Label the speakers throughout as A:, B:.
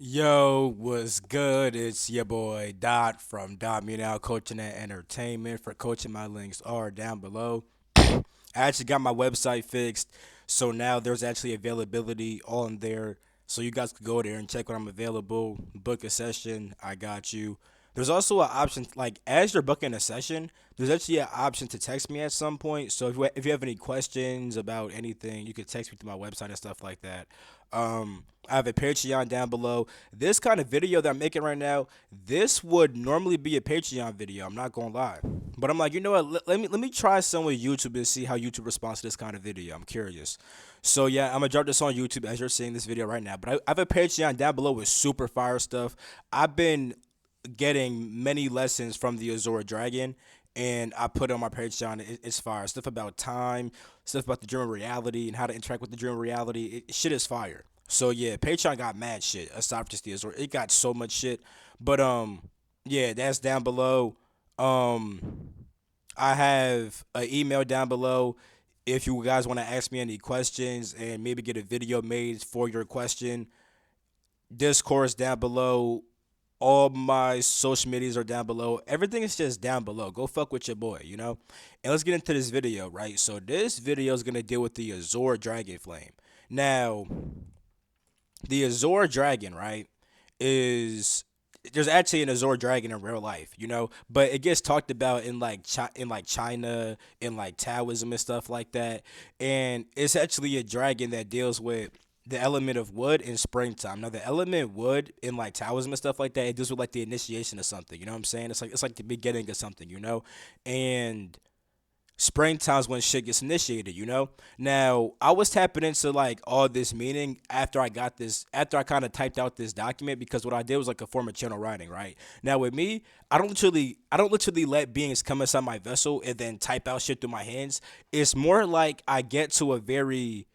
A: Yo, what's good? It's your boy Dot from Dot Me Now Coaching and Entertainment. For coaching, my links are down below. I actually got my website fixed, so now there's actually availability on there. So you guys can go there and check when I'm available. Book a session. I got you. There's also an option, like as you're booking a session, there's actually an option to text me at some point. So if you have any questions about anything, you can text me through my website and stuff like that. I have a Patreon down below. This kind of video that I'm making right now, this would normally be a Patreon video. I'm not gonna lie, but I'm like, you know what? Let me try some with YouTube and see how YouTube responds to this kind of video. I'm curious. So yeah, I'm gonna drop this on YouTube as you're seeing this video right now. But I have a Patreon down below with super fire stuff. I've been getting many lessons from the AZURE Dragon, and I put it on my Patreon. It's fire stuff about time, stuff about the dream reality, and how to interact with the dream reality. Shit is fire. So yeah, Patreon got mad shit aside from just the AZURE. It got so much shit, but yeah, that's down below. Um, I have an email down below if you guys want to ask me any questions and maybe get a video made for your question. Discourse down below. All my social medias are down below. Everything is just down below. Go fuck with your boy, you know? And let's get into this video, right? So this video is gonna deal with the AZURE Dragon Flame. Now, the AZURE Dragon, right, is there's actually an AZURE Dragon in real life, you know, but it gets talked about in like China, in like Taoism and stuff like that, and it's actually a dragon that deals with the element of wood in springtime. Now, the element wood in like Taoism and stuff like that, it deals with like the initiation of something. You know what I'm saying? It's like the beginning of something, you know, and springtime's when shit gets initiated, you know? Now, I was tapping into like all this meaning after I got this, after I kind of typed out this document because what I did was like a form of channel writing, right? Now with me, I don't literally let beings come inside my vessel and then type out shit through my hands. It's more like I get to a very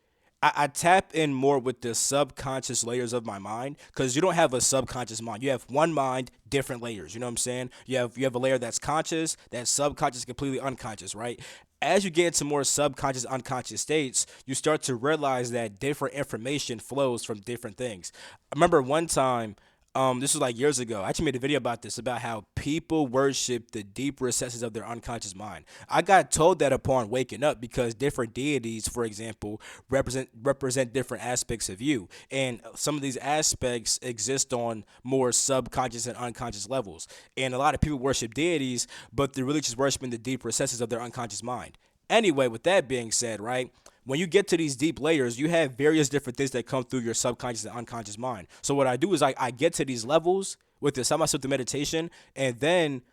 A: I tap in more with the subconscious layers of my mind because you don't have a subconscious mind. You have one mind, different layers. You know what I'm saying? You have a layer that's conscious, that's subconscious, completely unconscious, right? As you get into more subconscious, unconscious states, you start to realize that different information flows from different things. I remember one time this was like years ago. I actually made a video about this, about how people worship the deep recesses of their unconscious mind. I got told that upon waking up because different deities, for example, represent different aspects of you, and some of these aspects exist on more subconscious and unconscious levels. And a lot of people worship deities, but they're really just worshiping the deep recesses of their unconscious mind. Anyway, with that being said, right, when you get to these deep layers, you have various different things that come through your subconscious and unconscious mind. So what I do is I get to these levels with the semi-subtle meditation, and then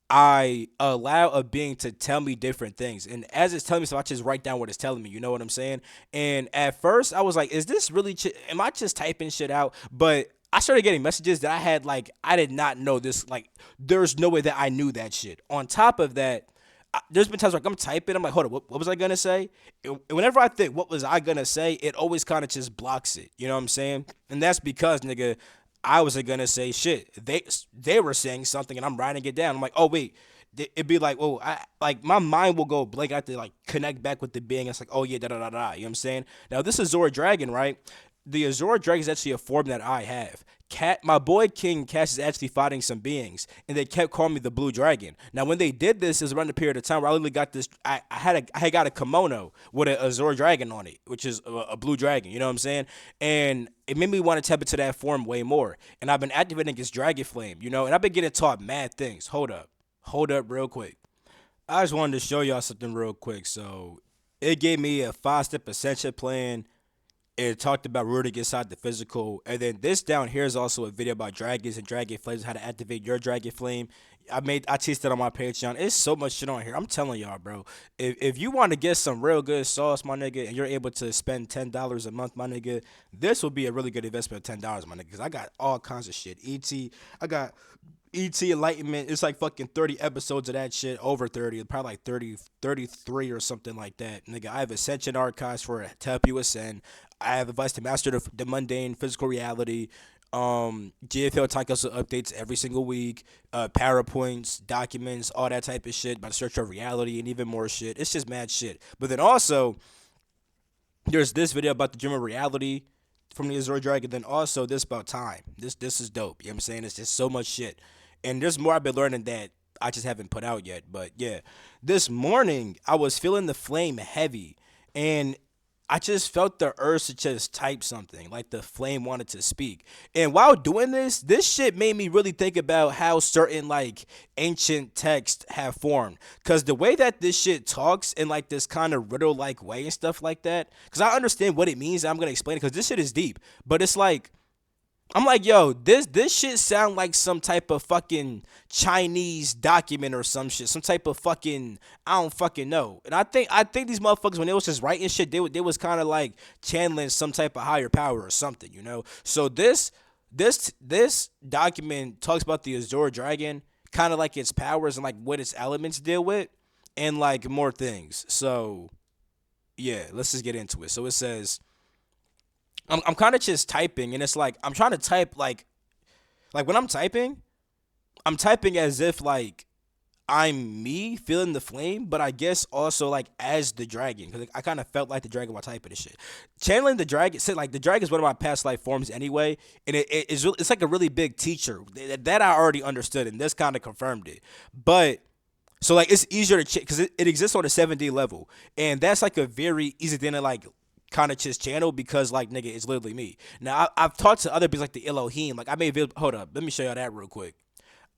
A: I allow a being to tell me different things. And as it's telling me stuff, I just write down what it's telling me. You know what I'm saying? And at first, I was like, is this really, am I just typing shit out? But I started getting messages that I had, like, I did not know this. Like, there's no way that I knew that shit. On top of that, there's been times like I'm typing, I'm like, hold on, what was I gonna say? Whenever I think what was I gonna say, it always kind of just blocks it. You know what I'm saying? And that's because, nigga, I wasn't gonna say shit. They were saying something, and I'm writing it down. I'm like, oh wait. It'd be like, oh, I like my mind will go blank. I have to like connect back with the being. It's like, oh yeah, da da da da. You know what I'm saying? Now this is Azure Dragon, right? The Azure Dragon is actually a form that I have. Cat, my boy King Cash is actually fighting some beings, and they kept calling me the Blue Dragon. Now, when they did this, it was around the period of time where I literally got this. I had got a kimono with an Azure Dragon on it, which is a blue dragon. You know what I'm saying? And it made me want to tap into that form way more. And I've been activating this Dragon Flame, you know, and I've been getting taught mad things. Hold up, real quick. I just wanted to show y'all something real quick. So, it gave me a 5-step ascension plan. It talked about rooting inside the physical, and then this down here is also a video about dragons and dragon flames, how to activate your dragon flame. I teach that on my Patreon. It's so much shit on here. I'm telling y'all, bro. If you want to get some real good sauce, my nigga, and you're able to spend $10 a month, my nigga, this will be a really good investment of $10, my nigga. Cause I got all kinds of shit. I got ET Enlightenment. It's like fucking 30 episodes of that shit, over 30, probably like 30, 33 or something like that. Nigga, I have Ascension archives for to help you ascend. I have advice to master the mundane physical reality. GFL time also updates every single week. PowerPoints, documents, all that type of shit about the search of reality and even more shit. It's just mad shit. But then also, there's this video about the dream of reality from the Azure Dragon. Then also this about time. This is dope. You know what I'm saying? It's just so much shit. And there's more I've been learning that I just haven't put out yet. But yeah. This morning I was feeling the flame heavy, and I just felt the urge to just type something, like the flame wanted to speak. And while doing this shit made me really think about how certain like ancient texts have formed. Cause the way that this shit talks in like this kind of riddle like way and stuff like that. Cause I understand what it means. I'm gonna explain it because this shit is deep. But it's like I'm like, yo, this shit sound like some type of fucking Chinese document or some shit, some type of fucking I don't fucking know. And I think these motherfuckers when they was just writing shit, they was kind of like channeling some type of higher power or something, you know. So this document talks about the Azure Dragon, kind of like its powers and like what its elements deal with, and like more things. So yeah, let's just get into it. So it says. I'm kind of just typing, and it's like I'm trying to type like when I'm typing as if like I'm me feeling the flame, but I guess also like as the dragon, because I kind of felt like the dragon while typing this shit. Channeling the dragon, said like the dragon is one of my past life forms anyway, and it's like a really big teacher that I already understood, and this kind of confirmed it. But so like it's easier to check because it exists on a 7D level, and that's like a very easy thing to like kind of just channel because like nigga it's literally me. Now I've talked to other people like the Elohim. Like I made hold up, let me show y'all that real quick.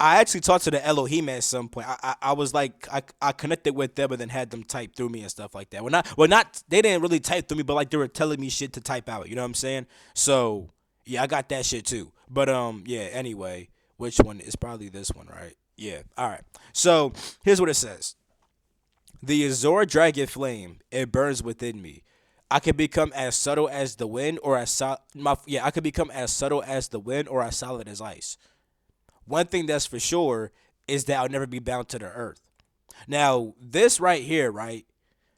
A: I actually talked to the Elohim at some point. I was like I connected with them and then had them type through me and stuff like that. Well not they didn't really type through me, but like they were telling me shit to type out. You know what I'm saying? So yeah, I got that shit too. But yeah. Anyway, which one is probably this one, right? Yeah. All right. So here's what it says. The Azure Dragon flame, it burns within me. I can become as subtle as the wind or I could become as subtle as the wind or as solid as ice. One thing that's for sure is that I'll never be bound to the earth. Now, this right here, right?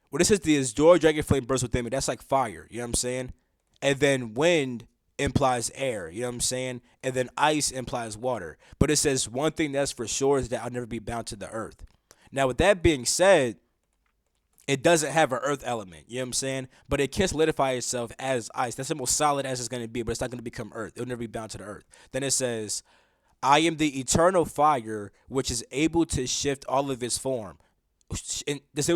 A: When it says the Azure Dragon flame burns within me, that's like fire, you know what I'm saying? And then wind implies air, you know what I'm saying? And then ice implies water. But it says one thing that's for sure is that I'll never be bound to the earth. Now, with that being said, it doesn't have an earth element, you know what I'm saying? But it can solidify itself as ice. That's the most solid as it's going to be, but it's not going to become earth. It'll never be bound to the earth. Then it says, I am the eternal fire, which is able to shift all of its form. And that's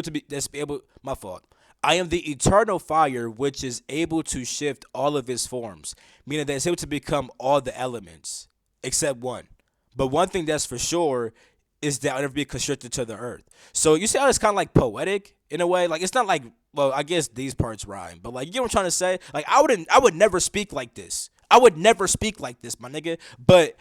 A: able, my fault. I am the eternal fire, which is able to shift all of its forms, meaning that it's able to become all the elements except one. But one thing that's for sure is that I'll never be constricted to the earth. So you see how it's kind of like poetic in a way. Like it's not like, well, I guess these parts rhyme, but like you know what I'm trying to say. Like I would never speak like this. I would never speak like this, my nigga. But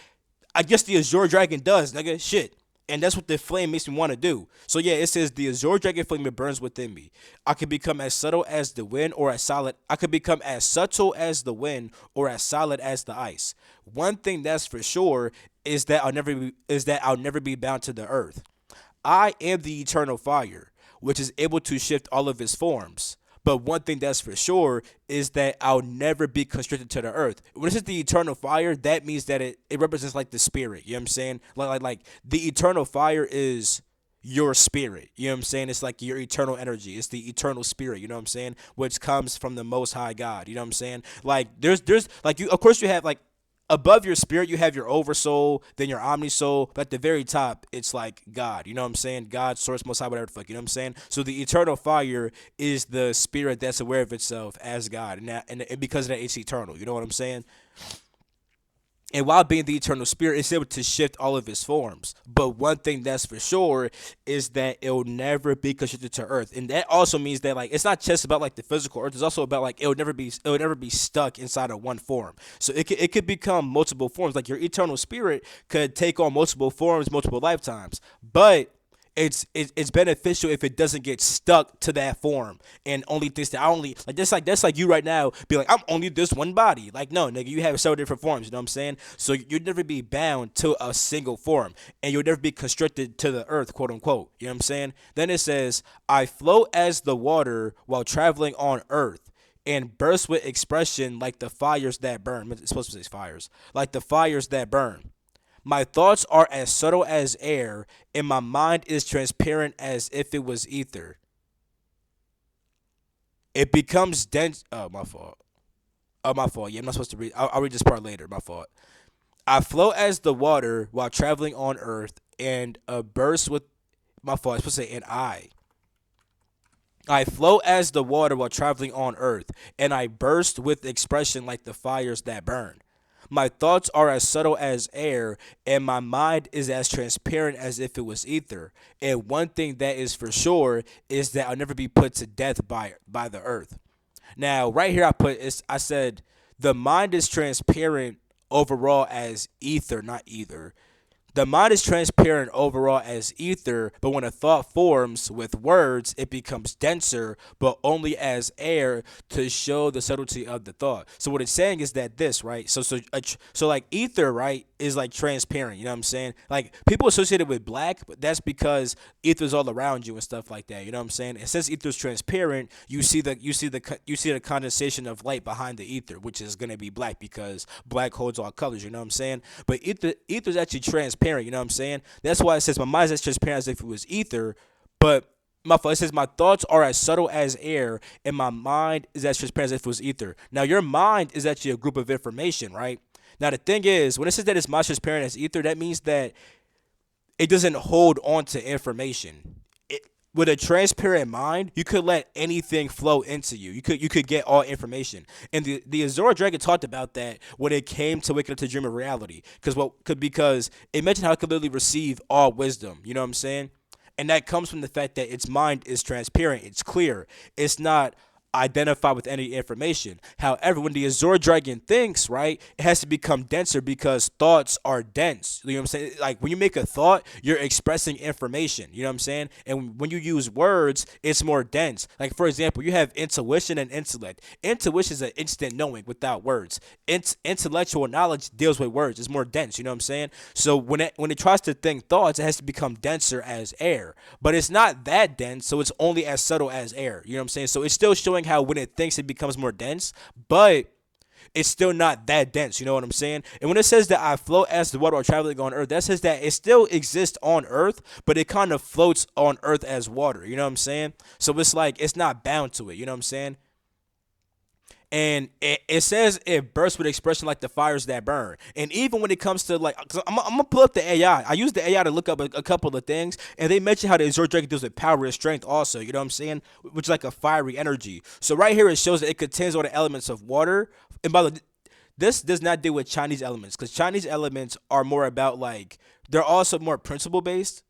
A: I guess the Azure Dragon does, nigga. Shit. And that's what the flame makes me want to do. So yeah, it says the Azure Dragon flame it burns within me. I can become as subtle as the wind or as solid. I could become as subtle as the wind or as solid as the ice. One thing that's for sure is that I'll never be bound to the earth. I am the eternal fire, which is able to shift all of its forms. But one thing that's for sure is that I'll never be constricted to the earth. When it says the eternal fire, that means that it represents like the spirit. You know what I'm saying? Like the eternal fire is your spirit. You know what I'm saying? It's like your eternal energy. It's the eternal spirit, you know what I'm saying? Which comes from the most high God. You know what I'm saying? Like there's like you of course you have like above your spirit you have your oversoul, then your omnisoul, but at the very top it's like God, you know what I'm saying? God, source, most high, whatever the fuck, you know what I'm saying? So the eternal fire is the spirit that's aware of itself as God, and because of that it's eternal, you know what I'm saying? And while being the eternal spirit, it's able to shift all of its forms. But one thing that's for sure is that it'll never be constricted to earth. And that also means that like it's not just about like the physical earth, it's also about like it'll never be stuck inside of one form. So it could become multiple forms. Like your eternal spirit could take on multiple forms, multiple lifetimes. But it's beneficial if it doesn't get stuck to that form and only thinks that I only like that's like you right now be like I'm only this one body. Like no nigga, you have several different forms, you know what I'm saying? So you'd never be bound to a single form and you'll never be constricted to the earth, quote unquote, you know what I'm saying? Then it says I float as the water while traveling on earth and burst with expression like the fires that burn. It's supposed to say fires, like the fires that burn. My thoughts are as subtle as air, and my mind is transparent as if it was ether. It becomes dense. Oh, my fault. Oh, my fault. Yeah, I'm not supposed to read. I'll read this part later. My fault. I float as the water while traveling on earth, and a burst with my fault. I'm supposed to say, and I float as the water while traveling on earth, and I burst with expression like the fires that burn. My thoughts are as subtle as air, and my mind is as transparent as if it was ether. And one thing that is for sure is that I'll never be put to death by the earth. Now, right here, I said the mind is transparent overall as ether, not either. The mind is transparent overall as ether, but when a thought forms with words, it becomes denser, but only as air to show the subtlety of the thought. So what it's saying is that this, right? So like ether, right, is like transparent. You know what I'm saying? Like people associate it with black, but that's because ether's all around you and stuff like that. You know what I'm saying? And since ether's transparent, you see the condensation of light behind the ether, which is gonna be black because black holds all colors. You know what I'm saying? But ether's actually transparent. You know what I'm saying? That's why it says my mind is as transparent as if it was ether, but my fault. It says my thoughts are as subtle as air, and my mind is as transparent as if it was ether. Now your mind is actually a group of information, right? Now the thing is, when it says that it's mind transparent as ether, that means that it doesn't hold on to information. With a transparent mind, you could let anything flow into you. You could get all information. And the Azure Dragon talked about that when it came to waking up to dream of reality. Because it mentioned how it could literally receive all wisdom. You know what I'm saying? And that comes from the fact that its mind is transparent. It's clear. It's not identified with any information. However, when the Azure Dragon thinks, right, it has to become denser because thoughts are dense. You know what I'm saying? Like when you make a thought, you're expressing information. You know what I'm saying? And when you use words, it's more dense. Like for example, you have intuition and intellect. Intuition is an instant knowing without words. Intellectual knowledge deals with words. It's more dense. You know what I'm saying? So when it tries to think thoughts, it has to become denser as air. But it's not that dense, so it's only as subtle as air. You know what I'm saying? So it's still showing how when it thinks it becomes more dense, but it's still not that dense. You know what I'm saying? And when it says that I float as the water while traveling on earth, that says that it still exists on earth, but it kind of floats on earth as water. You know what I'm saying? So it's like it's not bound to it. You know what I'm saying? And it says it bursts with expression like the fires that burn. And even when it comes to like, I'm gonna pull up the AI. I use the AI to look up a couple of things, and they mention how the Azure Dragon deals with power and strength also. You know what I'm saying? Which is like a fiery energy. So right here it shows that it contains all the elements of water. And by the way, this does not deal with Chinese elements because Chinese elements are more about like they're also more principle based.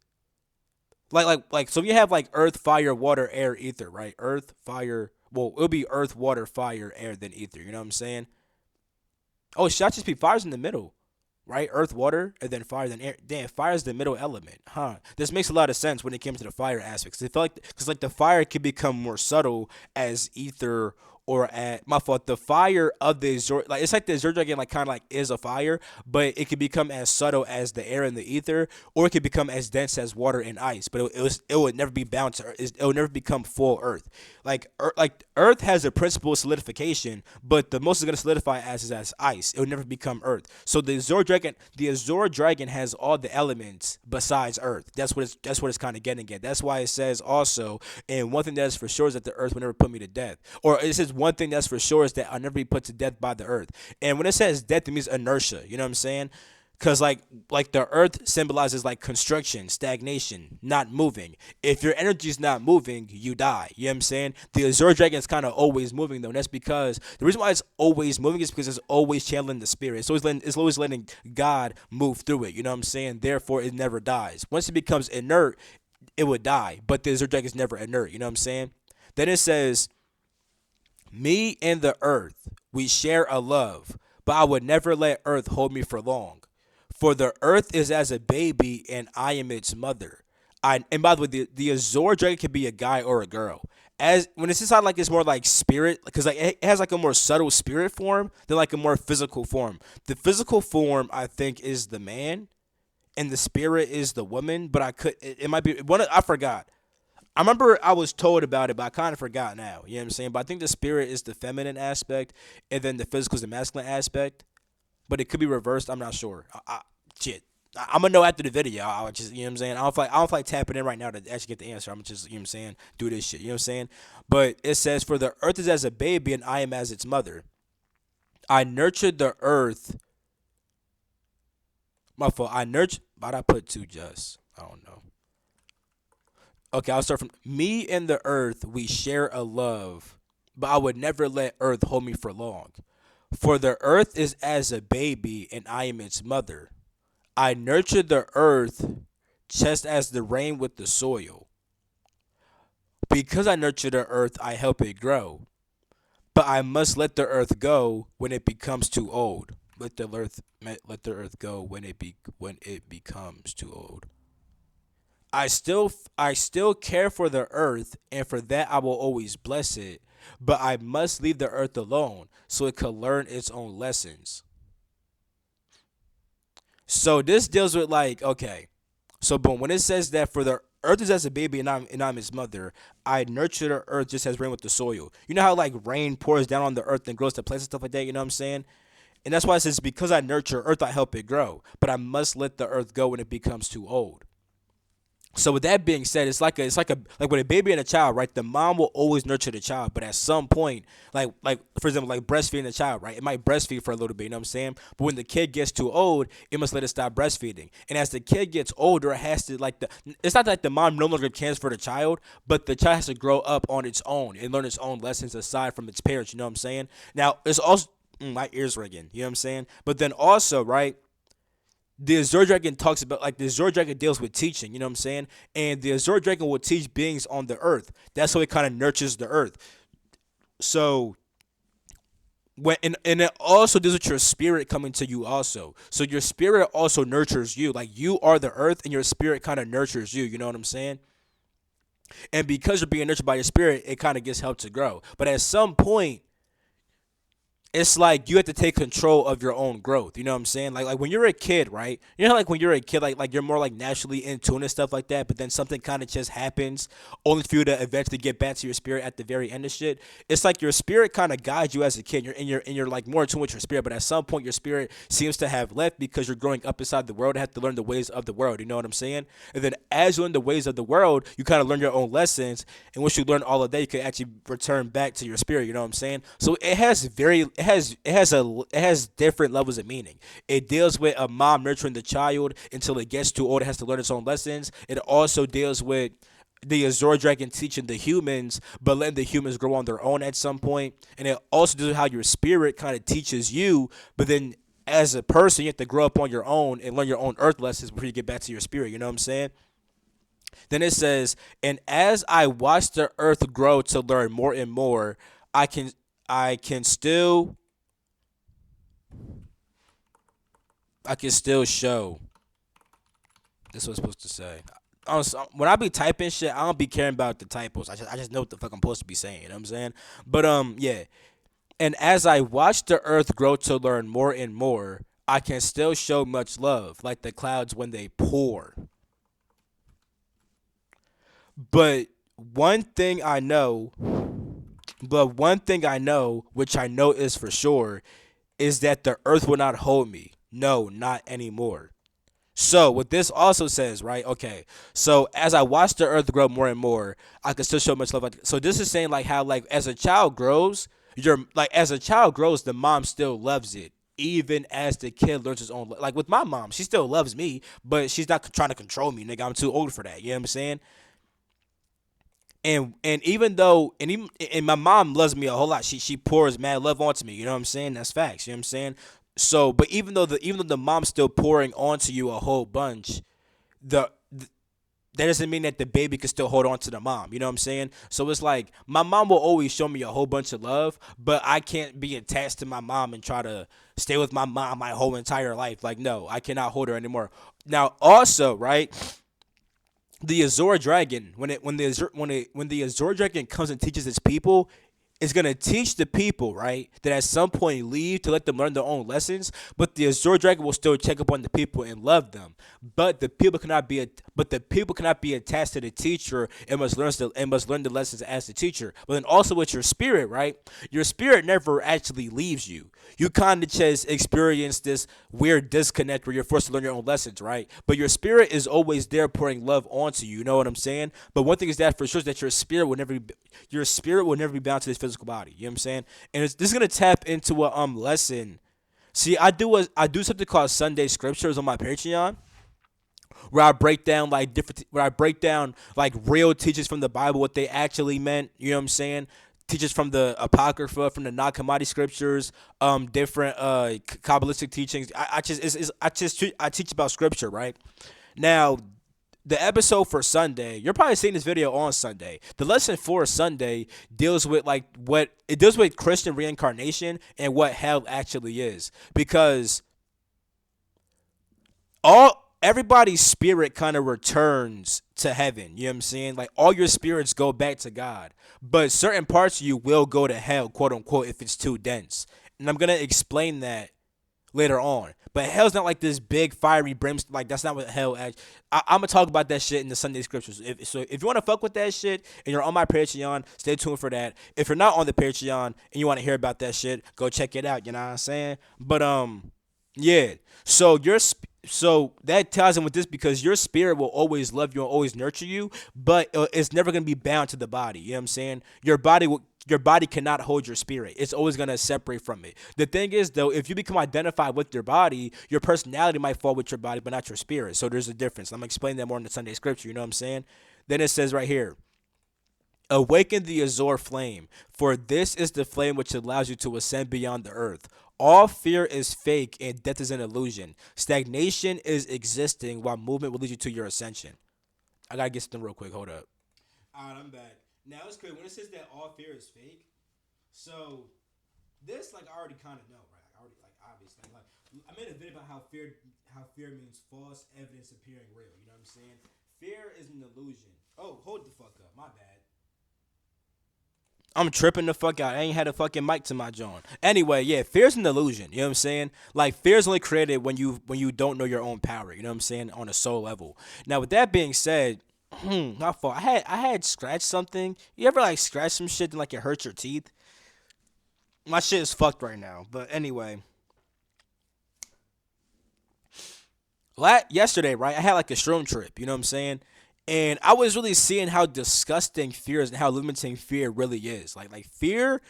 A: Like so you have like earth, fire, water, air, ether, right? Earth, fire. Well, it'll be earth, water, fire, air, then ether. You know what I'm saying? Oh, should I just be fire's in the middle, right? Earth, water, and then fire, then air. Damn, fire's the middle element, huh? This makes a lot of sense when it came to the fire aspects. It felt like because like the fire can become more subtle as ether or at my fault. The fire of the Azure, like it's like the Azure Dragon, like kind of like is a fire, but it can become as subtle as the air and the ether, or it can become as dense as water and ice. But it would never be bound to. It would never become full Earth. Like Earth has a principle of solidification, but the most it's gonna solidify as is as ice. It will never become Earth. So the Azure Dragon has all the elements besides Earth. That's what it's kind of getting at. That's why it says also, and one thing that is for sure is that the Earth will never put me to death. Or it says one thing that's for sure is that I'll never be put to death by the Earth. And when it says death, it means inertia. You know what I'm saying? Because like the earth symbolizes like constriction, stagnation, not moving. If your energy is not moving, you die. You know what I'm saying? The Azure Dragon is kind of always moving though. And that's because the reason why it's always moving is because it's always channeling the spirit. It's always letting God move through it. You know what I'm saying? Therefore, it never dies. Once it becomes inert, it would die. But the Azure Dragon is never inert. You know what I'm saying? Then it says, "Me and the earth, we share a love, but I would never let earth hold me for long. For the earth is as a baby, and I am its mother." And by the way, the Azure Dragon can be a guy or a girl. As when it's inside, like it's more like spirit, because like it has like a more subtle spirit form than like a more physical form. The physical form, I think, is the man, and the spirit is the woman. But it might be one. I forgot. I remember I was told about it, but I kind of forgot now. You know what I'm saying? But I think the spirit is the feminine aspect, and then the physical is the masculine aspect. But it could be reversed. I'm not sure. Shit. I'm gonna know after the video. I'll just, you know what I'm saying. I don't feel like tapping in right now to actually get the answer. I'm just, you know what I'm saying, do this shit. You know what I'm saying. But it says, "For the earth is as a baby, and I am as its mother." I nurtured the earth. My fault. I nurture. Why'd I put two just? I don't know. Okay, I'll start from me and the earth. We share a love, but I would never let earth hold me for long. For the earth is as a baby, and I am its mother. I nurture the earth just as the rain with the soil. Because I nurture the earth, I help it grow. But I must let the earth go when it becomes too old. Let the earth go when it becomes too old. I still care for the earth, and for that I will always bless it. But I must leave the earth alone so it could learn its own lessons. So this deals with like, okay, so boom, when it says that for the earth is as a baby and I'm his mother, I nurture the earth just as rain with the soil. You know how like rain pours down on the earth and grows the plants and stuff like that, you know what I'm saying? And that's why it says because I nurture earth I help it grow, but I must let the earth go when it becomes too old. So with that being said, it's like with a baby and a child, right? The mom will always nurture the child, but at some point, like for example, like breastfeeding a child, right? It might breastfeed for a little bit, you know what I'm saying? But when the kid gets too old, it must let it stop breastfeeding. And as the kid gets older, it has to like the it's not that the mom no longer cares for the child, but the child has to grow up on its own and learn its own lessons aside from its parents, you know what I'm saying? Now it's also my ears ringing, you know what I'm saying? But then also, right? The Azure Dragon talks about like the Azure Dragon deals with teaching, you know what I'm saying? And the Azure Dragon will teach beings on the earth. That's how it kind of nurtures the earth. So when and it also deals with your spirit coming to you also. So your spirit also nurtures you. Like you are the earth and your spirit kind of nurtures you, you know what I'm saying? And because you're being nurtured by your spirit, it kind of gets helped to grow. But at some point it's like you have to take control of your own growth. You know what I'm saying? Like when you're a kid, right? You know, like when you're a kid, like you're more like naturally in tune and stuff like that. But then something kind of just happens, only for you to eventually get back to your spirit at the very end of shit. It's like your spirit kind of guides you as a kid. You're like more in tune with your spirit. But at some point, your spirit seems to have left because you're growing up inside the world. You have to learn the ways of the world. You know what I'm saying? And then as you learn the ways of the world, you kind of learn your own lessons. And once you learn all of that, you can actually return back to your spirit. You know what I'm saying? So it has different levels of meaning. It deals with a mom nurturing the child until it gets too old. It has to learn its own lessons. It also deals with the Azure Dragon teaching the humans, but letting the humans grow on their own at some point. And it also deals with how your spirit kind of teaches you, but then as a person, you have to grow up on your own and learn your own earth lessons before you get back to your spirit. You know what I'm saying? Then it says, and as I watch the earth grow to learn more and more, I can I can still I can still show. This was supposed to say. When I be typing shit, I don't be caring about the typos. I just know what the fuck I'm supposed to be saying. You know what I'm saying? But yeah. And as I watch the earth grow to learn more and more, I can still show much love, like the clouds when they pour. But one thing I know, which I know is for sure, is that the earth will not hold me. No, not anymore. So what this also says, right? Okay. So as I watch the earth grow more and more, I can still show much love. So this is saying like how like as a child grows, the mom still loves it. Even as the kid learns his own, like with my mom, she still loves me, but she's not trying to control me, nigga. I'm too old for that. You know what I'm saying? And even though and my mom loves me a whole lot. She pours mad love onto me. You know what I'm saying? That's facts. You know what I'm saying? So, but even though the mom's still pouring onto you a whole bunch, the that doesn't mean that the baby can still hold on to the mom. You know what I'm saying? So it's like my mom will always show me a whole bunch of love, but I can't be attached to my mom and try to stay with my mom my whole entire life. Like, no, I cannot hold her anymore. Now, also, right? The Azure Dragon, when the Azure Dragon comes and teaches its people, it's gonna teach the people, right, that at some point leave to let them learn their own lessons. But the Azure Dragon will still check up on the people and love them. But the people cannot be attached to the teacher and must learn the lessons as the teacher. But then also with your spirit, right? Your spirit never actually leaves you. you kind of just experience this weird disconnect where you're forced to learn your own lessons, right? But your spirit is always there pouring love onto you. You know what I'm saying? But one thing is that for sure is that your spirit will never be bound to this physical body. You know what I'm saying? And this is gonna tap into a lesson. See, I do something called Sunday scriptures on my Patreon where I break down where I break down like real teachings from the Bible, what they actually meant. You know what I'm saying? Teachers from the Apocrypha, from the Nag Hammadi scriptures, different Kabbalistic teachings. I teach about scripture, right? Now, the episode for Sunday, you're probably seeing this video on Sunday. The lesson for Sunday deals with Christian reincarnation and what hell actually is. Because all everybody's spirit kind of returns to heaven. You know what I'm saying? Like all your spirits go back to God, but certain parts of you will go to hell, quote unquote, if it's too dense. And I'm gonna explain that later on. But hell's not like this big fiery brimstone. Like that's not what hell. I'm gonna talk about that shit in the Sunday scriptures. If you want to fuck with that shit and you're on my Patreon, stay tuned for that. If you're not on the Patreon and you want to hear about that shit, go check it out. You know what I'm saying? But yeah. So that ties in with this because your spirit will always love you and always nurture you, but it's never gonna be bound to the body. You know what I'm saying? Your body cannot hold your spirit. It's always gonna separate from it. The thing is though, if you become identified with your body, your personality might fall with your body, but not your spirit. So there's a difference. I'm gonna explain that more in the Sunday scripture. You know what I'm saying? Then it says right here. Awaken the AZURE flame, for this is the flame which allows you to ascend beyond the earth. All fear is fake and death is an illusion. Stagnation is existing while movement will lead you to your ascension. I gotta get something real quick. Hold up. Alright, I'm back. Now it's clear when it says that all fear is fake. So this, like, I already kind of know, right? I already, like, obviously, like, I made a video about how fear means false evidence appearing real. You know what I'm saying? Fear is an illusion. Oh, hold the fuck up. My bad. I'm tripping the fuck out. I ain't had a fucking mic to my jaw. Anyway, yeah, fear's an illusion. You know what I'm saying? Like fear's only created when you don't know your own power. You know what I'm saying? On a soul level. Now, with that being said, my fault. I had scratched something. You ever like scratch some shit and like it hurts your teeth? My shit is fucked right now. But anyway, yesterday, right? I had like a shroom trip. You know what I'm saying? And I was really seeing how disgusting fear is and how limiting fear really is. Like fear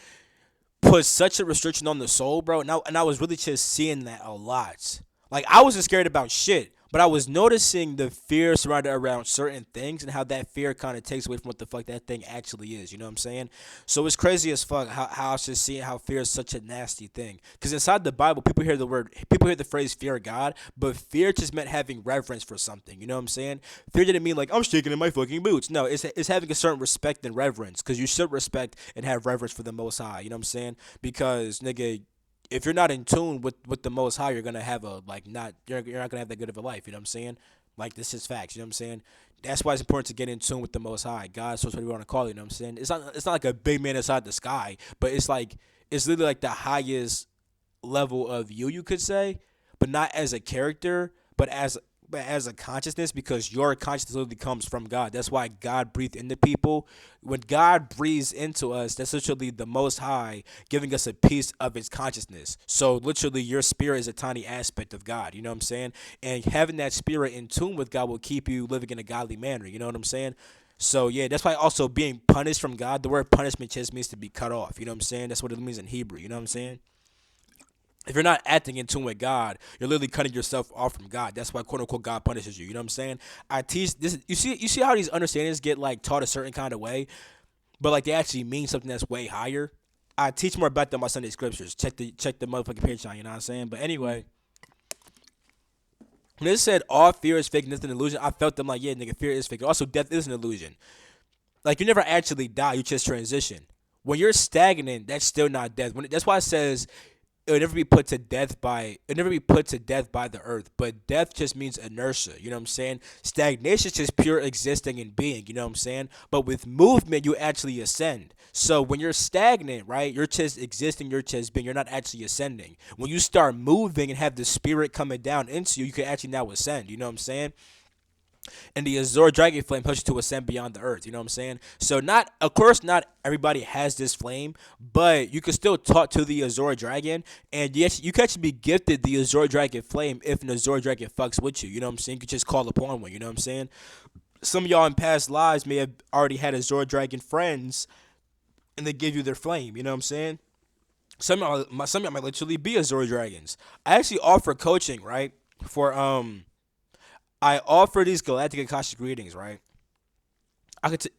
A: puts such a restriction on the soul, bro. And I was really just seeing that a lot. Like I wasn't scared about shit, but I was noticing the fear surrounded around certain things and how that fear kind of takes away from what the fuck that thing actually is. You know what I'm saying? So it's crazy as fuck how I was just seeing how fear is such a nasty thing. Because inside the Bible, people hear the phrase fear God, but fear just meant having reverence for something. You know what I'm saying? Fear didn't mean like I'm shaking in my fucking boots. No, it's having a certain respect and reverence. Because you should respect and have reverence for the Most High. You know what I'm saying? Because nigga, if you're not in tune with the Most High, you're gonna have a like not you're not gonna have that good of a life. You know what I'm saying? Like this is facts. You know what I'm saying? That's why it's important to get in tune with the Most High. God, so what we want to call it. You know what I'm saying? It's not like a big man inside the sky, but it's literally like the highest level of you could say, but not as a character, but as a consciousness, because your consciousness literally comes from God. That's why God breathed into people. When God breathes into us, that's literally the Most High giving us a piece of His consciousness. So literally, your spirit is a tiny aspect of God. You know what I'm saying? And having that spirit in tune with God will keep you living in a godly manner. You know what I'm saying? So yeah, that's why also being punished from God. The word punishment just means to be cut off. You know what I'm saying? That's what it means in Hebrew. You know what I'm saying? If you're not acting in tune with God, you're literally cutting yourself off from God. That's why quote unquote God punishes you. You know what I'm saying? I teach this. You see how these understandings get like taught a certain kind of way, but like they actually mean something that's way higher. I teach more about them on my Sunday scriptures. Check the motherfucking Patreon. You know what I'm saying? But anyway, when it said all fear is fake and it's an illusion, I felt them like, yeah, nigga, fear is fake. Also, death is an illusion. Like you never actually die, you just transition. When you're stagnant, that's still not death. That's why it says it never be put to death by the earth. But death just means inertia. You know what I'm saying? Stagnation is just pure existing and being. You know what I'm saying? But with movement, you actually ascend. So when you're stagnant, right, you're just existing, you're just being. You're not actually ascending. When you start moving and have the spirit coming down into you, you can actually now ascend. You know what I'm saying? And the Azure Dragon Flame helps you to ascend beyond the earth. You know what I'm saying? So not, of course, not everybody has this flame, but you can still talk to the Azure Dragon, and yes, you can actually be gifted the Azure Dragon Flame if an Azure Dragon fucks with you. You know what I'm saying? You can just call upon one. You know what I'm saying? Some of y'all in past lives may have already had Azure Dragon friends, and they give you their flame. You know what I'm saying? Some of y'all might literally be Azure Dragons. I actually offer coaching, right? For I offer these Galactic Akashic readings, right?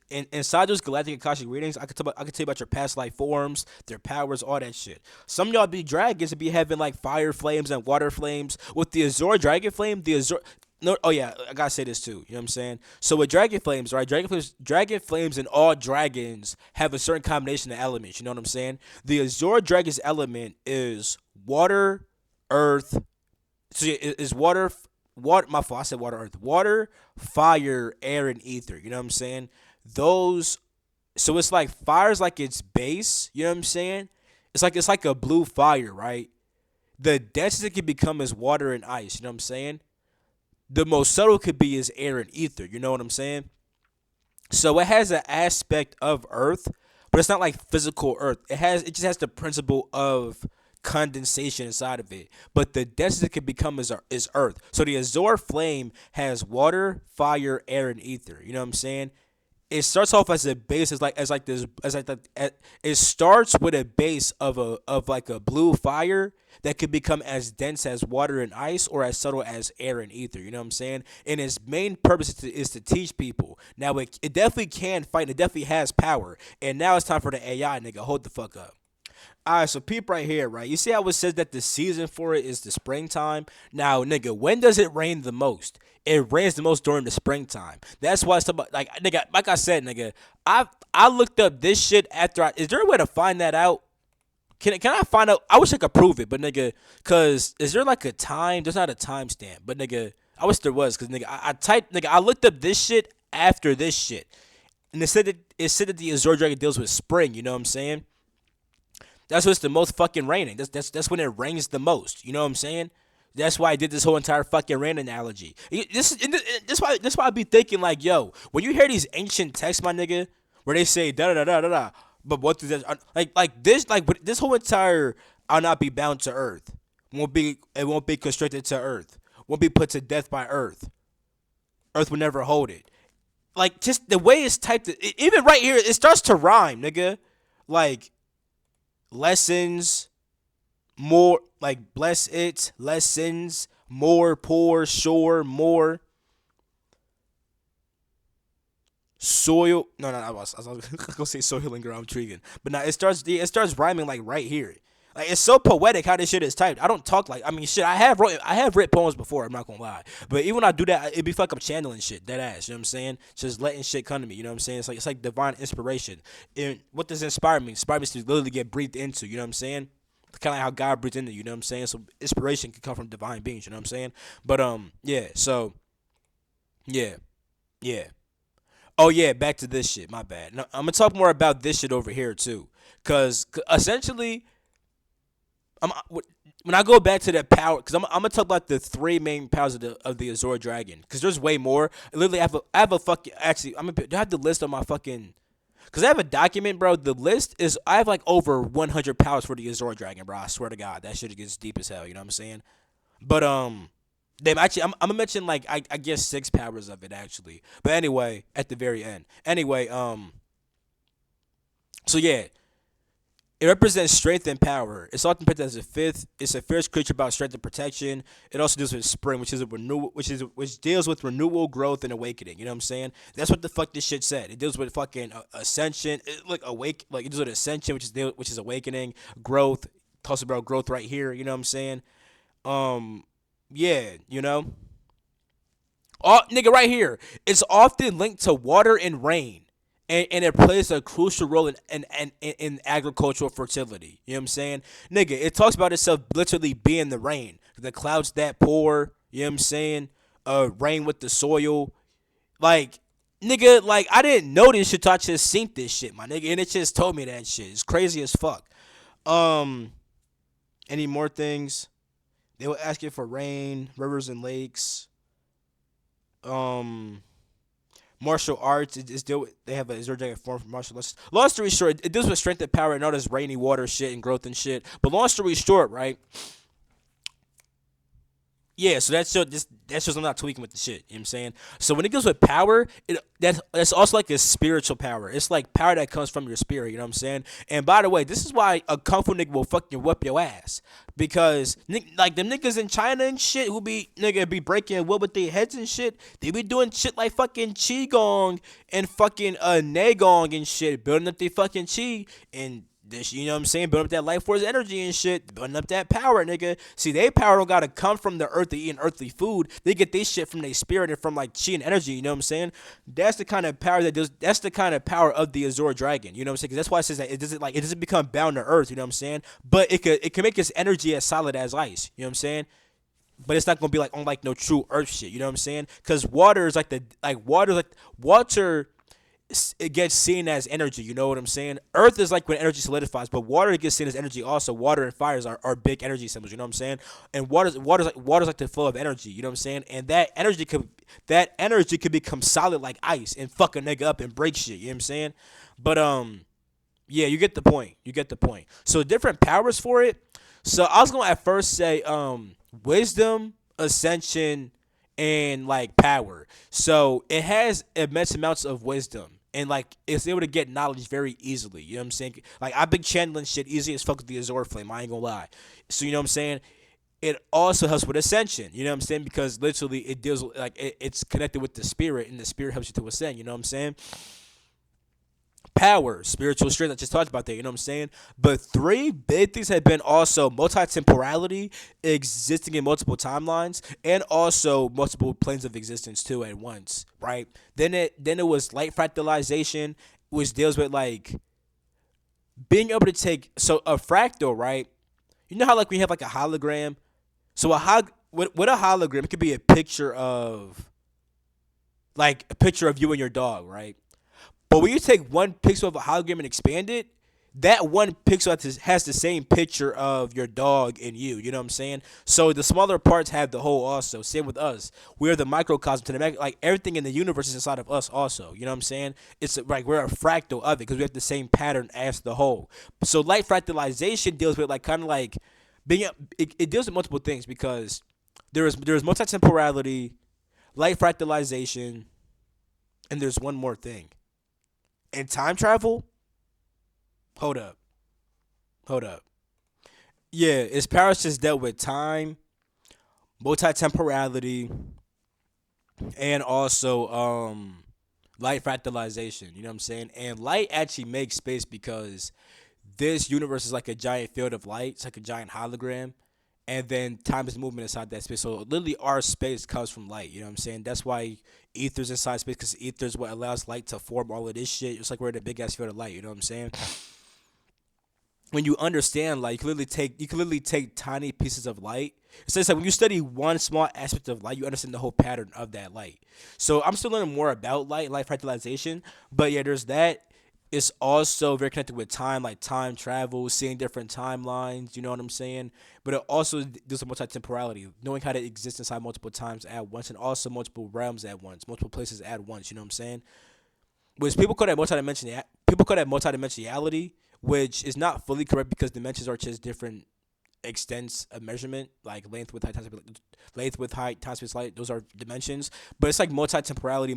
A: Inside those Galactic Akashic readings, I could tell you about your past life forms, their powers, all that shit. Some of y'all be dragons and be having like fire flames and water flames. With the Azure Dragon Flame, the Azure no, oh yeah, I gotta say this too. You know what I'm saying? So with dragon flames, right? Dragon flames, and all dragons have a certain combination of elements. You know what I'm saying? The Azure Dragon's element is water, earth. So yeah, is water, water. My fault. I said water, earth, water, fire, air, and ether. You know what I'm saying? Those. So it's like fire's like its base. You know what I'm saying? It's like a blue fire, right? The densest it can become is water and ice. You know what I'm saying? The most subtle could be is air and ether. You know what I'm saying? So it has an aspect of Earth, but it's not like physical Earth. It just has the principle of condensation inside of it. But the densest it can become is Earth. So the Azure Flame has water, fire, air, and ether. You know what I'm saying? It starts off as a base as like this as like the, it starts with a base of like a blue fire that could become as dense as water and ice, or as subtle as air and ether. You know what I'm saying? And its main purpose is to teach people. Now it definitely can fight. It definitely has power. And now it's time for the AI, nigga. Hold the fuck up. All right, so peep right here, right? You see how it says that the season for it is the springtime? Now, nigga, when does it rain the most? It rains the most during the springtime. That's why it's about, like, nigga, like I said, nigga, I looked up this shit after is there a way to find that out? Can I find out? I wish I could prove it, but nigga, cause is there like a time? There's not a timestamp, but nigga, I wish there was, cause nigga, I typed, nigga, I looked up this shit after this shit, and it said that the Azure Dragon deals with spring. You know what I'm saying? That's what's the most fucking raining. That's when it rains the most. You know what I'm saying? That's why I did this whole entire fucking rain analogy. This why I be thinking like, yo, when you hear these ancient texts, my nigga, where they say da da da da da da, but what does that this whole entire I'll not be bound to earth. It won't be constricted to earth. Won't be put to death by earth. Earth will never hold it. Like just the way it's typed, even right here, it starts to rhyme, nigga. Like lessons, more like bless it, lessons, more, poor, shore, more, soil. No, no, I was gonna say soil and ground intriguing, but now it starts rhyming like right here. Like it's so poetic how this shit is typed. I don't talk like, I mean, shit. I have read poems before. I'm not gonna lie, but even when I do that, it be fuck up channeling shit. Dead ass. You know what I'm saying? Just letting shit come to me. You know what I'm saying? It's like divine inspiration. And what does inspire me? Inspire me to literally get breathed into. You know what I'm saying? Kind of like how God breathed into you. You know what I'm saying? So inspiration can come from divine beings. You know what I'm saying? But yeah. So yeah, yeah. Oh yeah, back to this shit. My bad. No, I'm gonna talk more about this shit over here too, cause essentially, when I go back to that power, cause I'm gonna talk about the three main powers of the Azure Dragon, cause there's way more. Literally, I have a fucking, actually, do I have the list on my fucking? Cause I have a document, bro. The list is, I have like over 100 powers for the Azure Dragon, bro. I swear to God, that shit gets deep as hell. You know what I'm saying? But Damn, actually, I'm gonna mention like I guess six powers of it actually. But anyway, at the very end. Anyway, so yeah, it represents strength and power. It's often put as a fifth. It's a fierce creature about strength and protection. It also deals with spring, which deals with renewal, growth, and awakening. You know what I'm saying? That's what the fuck this shit said. It deals with fucking ascension, like it deals with ascension, which is awakening, growth. Talks about growth right here. You know what I'm saying? Um, yeah, you know. Oh, nigga, right here. It's often linked to water and rain. And it plays a crucial role in agricultural fertility. You know what I'm saying? Nigga, it talks about itself literally being the rain. The clouds that pour, you know what I'm saying? Rain with the soil. Like, nigga, like, I didn't know this shit till I just seen this shit, my nigga. And it just told me that shit. It's crazy as fuck. Um, any more things? They will ask you for rain, rivers, and lakes. martial arts. It's deal. They have a Azure Dragon form for martial arts. Long story short, it deals with strength and power and all this rainy water shit and growth and shit. But long story short, right? Yeah, so that shows I'm not tweaking with the shit. You know what I'm saying? So when it goes with power, that's also like a spiritual power. It's like power that comes from your spirit. You know what I'm saying? And by the way, this is why a kung fu nigga will fucking whip your ass because like them niggas in China and shit who be nigga be breaking will with their heads and shit. They be doing shit like fucking qigong and fucking nagong and shit, building up their fucking chi and this, you know what I'm saying? Building up that life force energy and shit. Building up that power, nigga. See, they power don't gotta come from the earth to eating earthly food. They get this shit from their spirit and from like chi and energy, you know what I'm saying? That's the kind of power that's the kind of power of the Azure Dragon, you know what I'm saying? 'Cause that's why it says that it doesn't become bound to earth, you know what I'm saying? But it can make its energy as solid as ice, you know what I'm saying? But it's not gonna be like on like no true earth shit, you know what I'm saying? Cause water is like water it gets seen as energy. You know what I'm saying? Earth is like when energy solidifies, but water gets seen as energy also. Water and fires are big energy symbols. You know what I'm saying? And water's like the flow of energy. You know what I'm saying? And that energy could become solid like ice and fuck a nigga up and break shit. You know what I'm saying? But yeah, you get the point. You get the point. So different powers for it. So I was gonna at first say wisdom, ascension, and like power. So it has immense amounts of wisdom. And like it's able to get knowledge very easily. You know what I'm saying? Like I've been channeling shit easy as fuck with the Azure Flame. I ain't gonna lie. So you know what I'm saying? It also helps with ascension. You know what I'm saying? Because literally it deals with, like it's connected with the spirit, and the spirit helps you to ascend. You know what I'm saying? Power, spiritual strength. I just talked about that. You know what I'm saying? But three big things have been also multi-temporality, existing in multiple timelines, and also multiple planes of existence too at once. Right? Then it was light fractalization, which deals with like being able to take so a fractal. Right? You know how like we have like a hologram. So with a hologram, it could be a picture of like a picture of you and your dog. Right? But when you take one pixel of a hologram and expand it, that one pixel has the same picture of your dog and you. You know what I'm saying? So the smaller parts have the whole also. Same with us. We're the microcosm to the like everything in the universe is inside of us also. You know what I'm saying? It's like we're a fractal of it because we have the same pattern as the whole. So light fractalization deals with like kind of like being it deals with multiple things because there's multi-temporality, light fractalization, and there's one more thing. And time travel? Hold up. Hold up. Yeah, its powers just dealt with time, multi temporality, and also light fractalization. You know what I'm saying? And light actually makes space because this universe is like a giant field of light. It's like a giant hologram. And then time is movement inside that space. So literally our space comes from light. You know what I'm saying? That's why ether's inside space because ether is what allows light to form all of this shit. It's like we're in a big ass field of light. You know what I'm saying? When you understand light, you can literally take tiny pieces of light. So it's like when you study one small aspect of light, you understand the whole pattern of that light. So I'm still learning more about light fractalization. But yeah, there's that. It's also very connected with time, like time travel, seeing different timelines. You know what I'm saying? But it also does a multi-temporality, knowing how to exist inside multiple times at once, and also multiple realms at once, multiple places at once. You know what I'm saying? Which people call that multidimensionality. People call that multidimensionality, which is not fully correct because dimensions are just different extents of measurement, like length, with height, time, space, light. Those are dimensions, but it's like multi-temporality,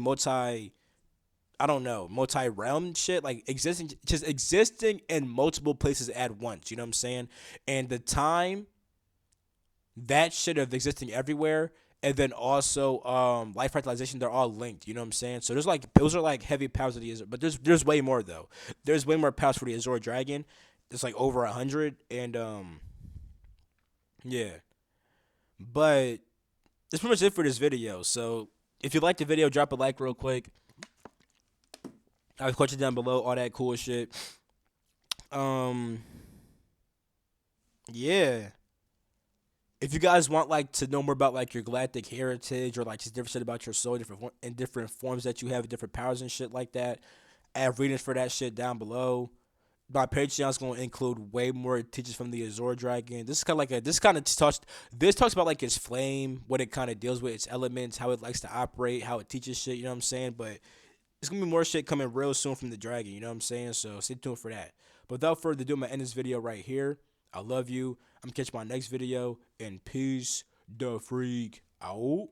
A: I don't know, multi-realm shit, like existing in multiple places at once. You know what I'm saying? And the time that shit of existing everywhere, and then also life fractalization, they're all linked. You know what I'm saying? So there's like those are like heavy powers of the Azure, but there's way more though. There's way more powers for the Azure Dragon. It's like over 100, and yeah. But that's pretty much it for this video. So if you liked the video, drop a like real quick. I'll put you down below, all that cool shit. Um, yeah. If you guys want like to know more about like your galactic heritage or like just different shit about your soul, in different forms that you have, different powers and shit like that, I have readings for that shit down below. my Patreon is going to include way more teachers from the Azure Dragon. This is kind of like a this kind of touched. This talks about like its flame, what it kind of deals with, its elements, how it likes to operate, how it teaches shit. You know what I'm saying? But it's gonna be more shit coming real soon from the dragon. You know what I'm saying? So stay tuned for that. But without further ado, I'm gonna end this video right here. I love you. I'm gonna catch my next video. And peace, the freak out.